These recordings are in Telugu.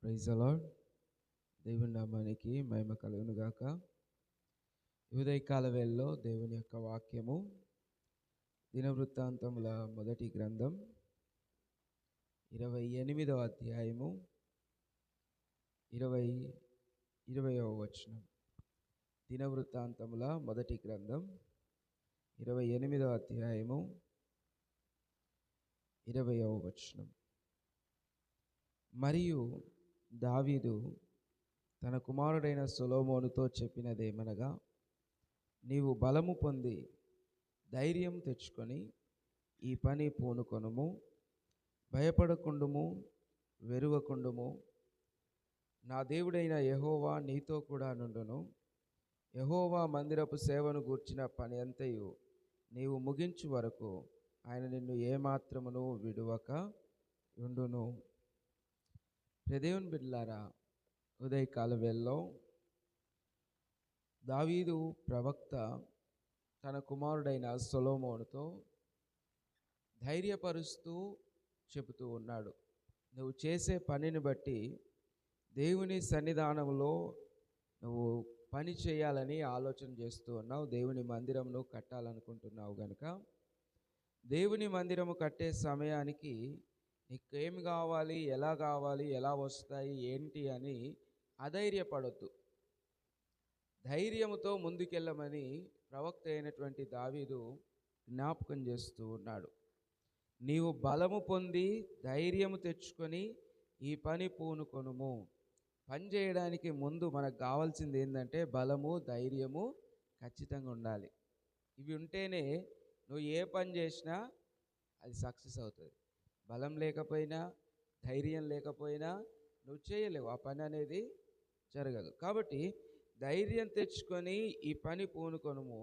Praise the lord. దేవుని నామానికి మహిమ కలుగును గాక. ఉదయకాల వేళలో దేవుని యొక్క వాక్యము దినవృత్తాంతముల మొదటి గ్రంథం 28వ అధ్యాయము 20వ వచనం. దినవృత్తాంతముల మొదటి గ్రంథం 28వ అధ్యాయము 20వ వచనం. మరియు దావీదు తన కుమారుడైన సొలొమోనుతో చెప్పినదేమనగా, నీవు బలము పొంది ధైర్యం తెచ్చుకొని ఈ పని పూనుకొనుము, భయపడకుండుము, వెరువకుండుము. నా దేవుడైన యెహోవా నీతో కూడా నుండును. యెహోవా మందిరపు సేవను గూర్చిన పని అంతయు నీవు ముగించు వరకు ఆయన నిన్ను ఏమాత్రమును విడువక ఉండును. దేవుని బిడ్డలారా, ఉదయకాల వేళలో దావీదు ప్రవక్త తన కుమారుడైన సొలొమోనుతో ధైర్యపరుస్తూ చెబుతూ ఉన్నాడు. నువ్వు చేసే పనిని బట్టి దేవుని సన్నిధానంలో నువ్వు పని చేయాలని ఆలోచన చేస్తూ ఉన్నావు. దేవుని మందిరమును కట్టాలనుకుంటున్నావు గనుక దేవుని మందిరము కట్టే సమయానికి నీకేమి కావాలి, ఎలా వస్తాయి, ఏంటి అని అధైర్యపడొద్దు. ధైర్యముతో ముందుకెళ్ళమని ప్రవక్త అయినటువంటి దావీదు జ్ఞాపకం చేస్తూ ఉన్నాడు. నీవు బలము పొంది ధైర్యము తెచ్చుకొని ఈ పని పూనుకొనుము. పని చేయడానికి ముందు మనకు కావాల్సింది ఏంటంటే బలము, ధైర్యము ఖచ్చితంగా ఉండాలి. ఇవి ఉంటేనే నువ్వు ఏ పని చేసినా అది సక్సెస్ అవుతుంది. బలం లేకపోయినా, ధైర్యం లేకపోయినా నువ్వు చేయలేవు, ఆ పని అనేది జరగదు. కాబట్టి ధైర్యం తెచ్చుకొని ఈ పని పూనుకొనుము.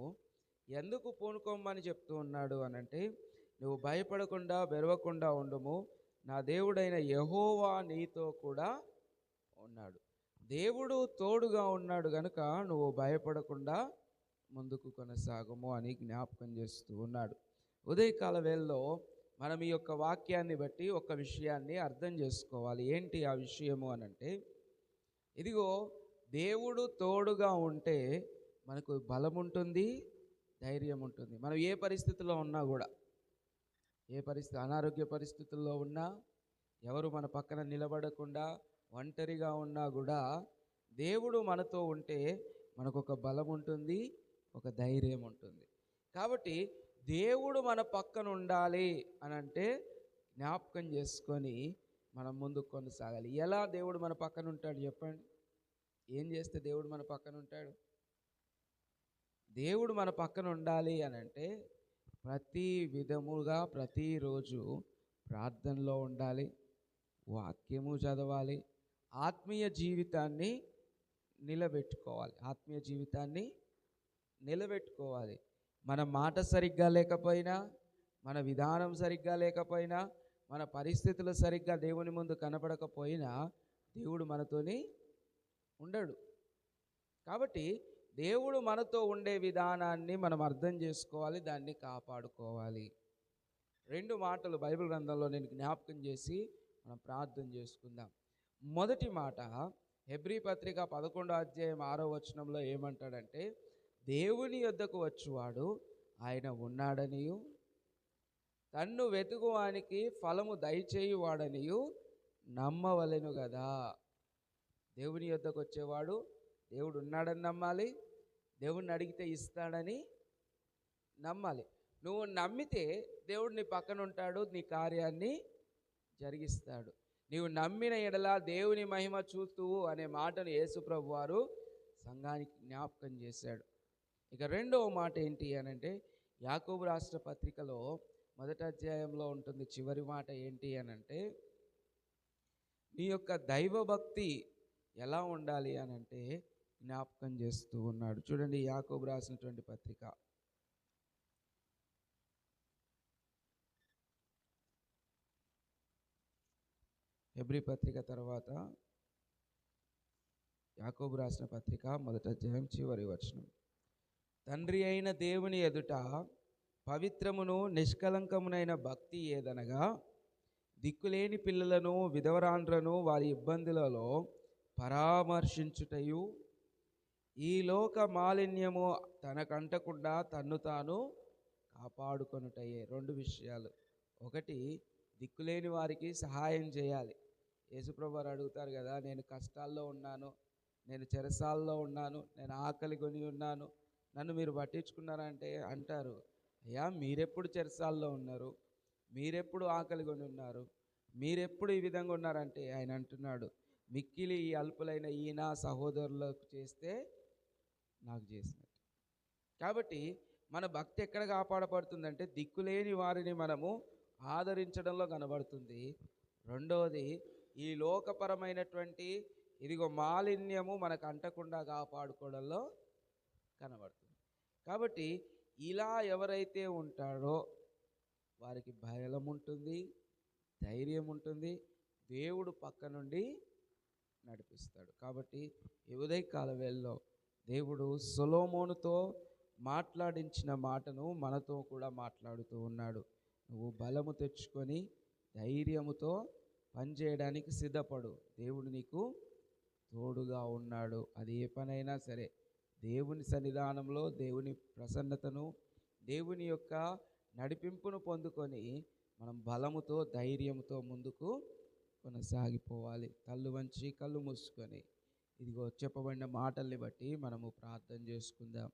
ఎందుకు పూనుకోమని చెప్తూ ఉన్నాడు అనంటే, నువ్వు భయపడకుండా బెరవకుండా ఉండుము. నా దేవుడైన యెహోవా నీతో కూడా ఉన్నాడు. దేవుడు తోడుగా ఉన్నాడు గనుక నువ్వు భయపడకుండా ముందుకు కొనసాగము అని జ్ఞాపకం చేస్తూ ఉన్నాడు. ఉదయకాల వేళలో మనం ఈ యొక్క వాక్యాన్ని బట్టి ఒక విషయాన్ని అర్థం చేసుకోవాలి. ఏంటి ఆ విషయము అనంటే, ఇదిగో దేవుడు తోడుగా ఉంటే మనకు బలం ఉంటుంది, ధైర్యం ఉంటుంది. మనం ఏ పరిస్థితిలో ఉన్నా కూడా, అనారోగ్య పరిస్థితుల్లో ఉన్నా, ఎవరు మన పక్కన నిలబడకుండా ఒంటరిగా ఉన్నా కూడా దేవుడు మనతో ఉంటే మనకు ఒక బలం ఉంటుంది, ఒక ధైర్యం ఉంటుంది. కాబట్టి దేవుడు మన పక్కన ఉండాలి అని అంటే జ్ఞాపకం చేసుకొని మనం ముందుకు కొనసాగాలి. ఎలా దేవుడు మన పక్కన ఉంటాడు చెప్పండి? ఏం చేస్తే దేవుడు మన పక్కన ఉంటాడు? దేవుడు మన పక్కన ఉండాలి అని అంటే ప్రతి విధముగా ప్రతిరోజు ప్రార్థనలో ఉండాలి, వాక్యము చదవాలి, ఆత్మీయ జీవితాన్ని నిలబెట్టుకోవాలి. మన మాట సరిగ్గా లేకపోయినా, మన విధానం సరిగ్గా లేకపోయినా, మన పరిస్థితులు సరిగ్గా దేవుని ముందు కనపడకపోయినా దేవుడు మనతోని ఉండడు. కాబట్టి దేవుడు మనతో ఉండే విధానాన్ని మనం అర్థం చేసుకోవాలి, దాన్ని కాపాడుకోవాలి. 2 మాటలు బైబిల్ గ్రంథంలో నేను జ్ఞాపకం చేసి మనం ప్రార్థన చేసుకుందాం. మొదటి మాట, హెబ్రీ పత్రిక 11వ అధ్యాయం 6వ వచనంలో ఏమంటాడంటే, దేవుని యొద్దకు వచ్చువాడు ఆయన ఉన్నాడనియు, తన్ను వెతుకువానికి ఫలము దయచేయువాడనియు నమ్మవలెను కదా. దేవుని యొద్దకు వచ్చేవాడు దేవుడు ఉన్నాడని నమ్మాలి, దేవుడిని అడిగితే ఇస్తాడని నమ్మాలి. నువ్వు నమ్మితే దేవుడు నీ పక్కన ఉంటాడు, నీ కార్యాన్ని జరిగిస్తాడు. నీవు నమ్మిన ఎడల దేవుని మహిమ చూస్తువు అనే మాటను యేసు ప్రభు వారు సంఘానికి జ్ఞాపకం చేశాడు. ఇక రెండవ మాట ఏంటి అనంటే, యాకోబు రాష్ట్ర పత్రికలో 1వ అధ్యాయంలో ఉంటుంది. చివరి మాట ఏంటి అనంటే, నీ యొక్క దైవభక్తి ఎలా ఉండాలి అనంటే జ్ఞాపకం చేస్తూ ఉన్నాడు. చూడండి, యాకోబు రాసినటువంటి పత్రిక హెబ్రీ పత్రిక తర్వాత యాకోబు రాసిన పత్రిక 1వ అధ్యాయం చివరి వచనం. తండ్రి అయిన దేవుని ఎదుట పవిత్రమును నిష్కలంకమునైన భక్తి ఏదనగా, దిక్కులేని పిల్లలను విధవరాండ్రను వారి ఇబ్బందులలో పరామర్శించుటయు, ఈ లోక మాలిన్యము తనకంటకుండా తన్ను తాను కాపాడుకొనుటయే. రెండు విషయాలు. ఒకటి, దిక్కులేని వారికి సహాయం చేయాలి. యేసుప్రభు వారు అడుగుతారు కదా, నేను కష్టాల్లో ఉన్నాను, నేను చెరసాల్లో ఉన్నాను, నేను ఆకలి కొని ఉన్నాను, నన్ను మీరు పట్టించుకున్నారంటే అంటారు, అయ్యా మీరెప్పుడు చెరసాల్లో ఉన్నారు, మీరెప్పుడు ఆకలి కొని ఉన్నారు, మీరెప్పుడు ఈ విధంగా ఉన్నారంటే ఆయన అంటున్నాడు, మిక్కిలి ఈ అల్పులైన ఈయన సహోదరులకు చేస్తే నాకు చేసినట్టు. కాబట్టి మన భక్తి ఎక్కడ కాపాడబడుతుందంటే దిక్కులేని వారిని మనము ఆదరించడంలో కనబడుతుంది. రెండవది, ఈ లోకపరమైనటువంటి ఇదిగో మాలిన్యము మనకు అంటకుండా కాపాడుకోవడంలో కనబడుతుంది. కాబట్టి ఇలా ఎవరైతే ఉంటారో వారికి భయం ఉంటుంది, ధైర్యం ఉంటుంది, దేవుడు పక్క నుండి నడిపిస్తాడు. కాబట్టి ఈ ఉదయకాల వేళలో దేవుడు సొలొమోనుతో మాట్లాడించిన మాటను మనతో కూడా మాట్లాడుతూ ఉన్నాడు. నువ్వు బలము తెచ్చుకొని ధైర్యముతో పనిచేయడానికి సిద్ధపడు, దేవుడు నీకు తోడుగా ఉన్నాడు. అది ఏ పనైనా సరే దేవుని సన్నిధానంలో దేవుని ప్రసన్నతను, దేవుని యొక్క నడిపింపును పొందుకొని మనం బలముతో ధైర్యంతో ముందుకు కొనసాగిపోవాలి. కళ్ళు వంచి కళ్ళు మూసుకొని ఇదిగో చెప్పబడిన మాటల్ని బట్టి మనము ప్రార్థన చేసుకుందాం.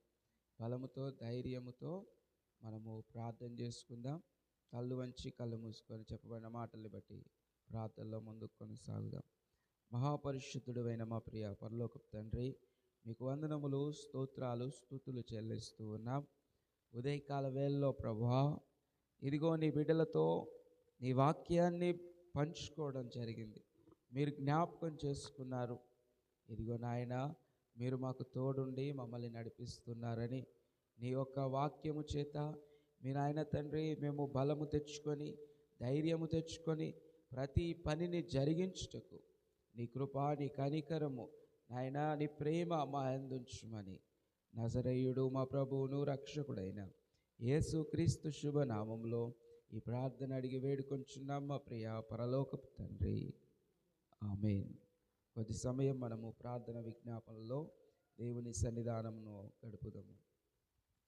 బలముతో ధైర్యముతో మనము ప్రార్థన చేసుకుందాం. కళ్ళు వంచి కళ్ళు మూసుకొని చెప్పబడిన మాటల్ని బట్టి ప్రార్థనలో ముందుకు కొనసాగుదాం. మహాపరిశుద్ధుడైన మా ప్రియ పరలోకపు తండ్రి, మీకు వందనములు, స్తోత్రాలు, స్తుతులు చెల్లిస్తూ ఉన్నాం. ఉదయకాల వేళలో ప్రభువా, ఇదిగో నీ బిడ్డలతో నీ వాక్యాన్ని పంచుకోవడం జరిగింది. మీరు జ్ఞాపకం చేసుకున్నారు. ఇదిగో నాయన, మీరు మాకు తోడుండి మమ్మల్ని నడిపిస్తున్నారని నీ యొక్క వాక్యము చేత మీ నాయన తండ్రి మేము బలము తెచ్చుకొని ధైర్యము తెచ్చుకొని ప్రతి పనిని జరిగించుటకు నీ కృప, నీ కనికరము నాయన, నీ ప్రేమ మా యందుంచుమని నజరేయుడు మా ప్రభువును రక్షకుడైన యేసుక్రీస్తు శుభనామంలో ఈ ప్రార్థన అడిగి వేడుకొంచున్నాం మా ప్రియ పరలోకపు తండ్రి, ఆమేన్. కొద్ది సమయం మనము ప్రార్థన విజ్ఞాపనలో దేవుని సన్నిధానమును గడుపుదాము.